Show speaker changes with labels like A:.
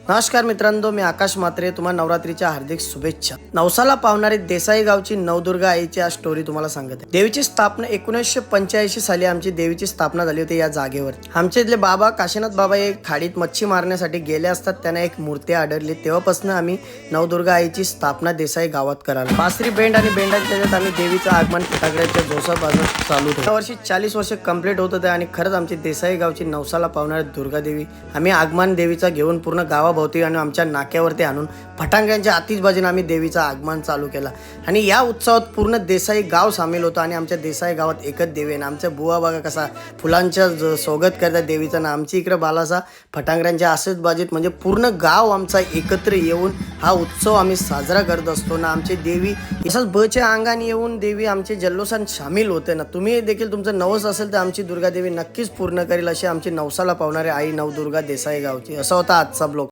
A: नमस्कार मित्रांनो, मी आकाश मात्रे. तुम्हाला नवरात्रीच्या हार्दिक शुभेच्छा. नवसाला पावणारी देसाई गावची नवदुर्गा आईची आज स्टोरी तुम्हाला सांगत आहे. देवीची स्थापना 1985 साली आमची देवीची स्थापना झाली होती या जागेवर. आमचे इथले बाबा काशीनाथ बाबा एक खाडीत मच्छी मारण्यासाठी गेले असतात. त्यांना एक मूर्ती आढळली. तेव्हापासून आम्ही नवदुर्गा आईची स्थापना देसाई गावात करायला. बासरी बेंड आणि बेंडाच्या त्याच्यात आम्ही देवीचं आगमन फटाकड्याच्या जोशापासून चालू ठेवलं. यावर्षी 40 वर्ष कंप्लीट होत होते आणि खरंच आमची देसाई गावची नवसाला पावणारी दुर्गा देवी आम्ही आगमन देवीचा घेऊन पूर्ण गावाभोवती आणि आमच्या नाक्यावरती आणून फटाक्यांच्या आतिषबाजीने आम्ही देवीचं आगमन चालू केला. आणि या उत्सवात पूर्ण देसाई गाव सामील होतं. आणि आमच्या देसाई गावात एकच देवी आहे. आमच्या बुवा बघा कसा फुलांच्या स्वागत करतात देवीचं ना. आमची इकडे बालासा फटाक्यांच्या आतिषबाजीत म्हणजे पूर्ण गाव आमचा एकत्र येऊन हा उत्सव आम्ही साजरा करत असतो ना. आमची देवी तसंच बच्या अंगाने येऊन देवी आमचे जल्लोषात सामील होते ना. तुम्ही देखील तुमचं नवस असेल तर आमची दुर्गा देवी नक्कीच पूर्ण करेल अशी आमची नवसाला पावणारी आई नवदुर्गा देसाई गावची. असा होता आजचा ब्लॉग.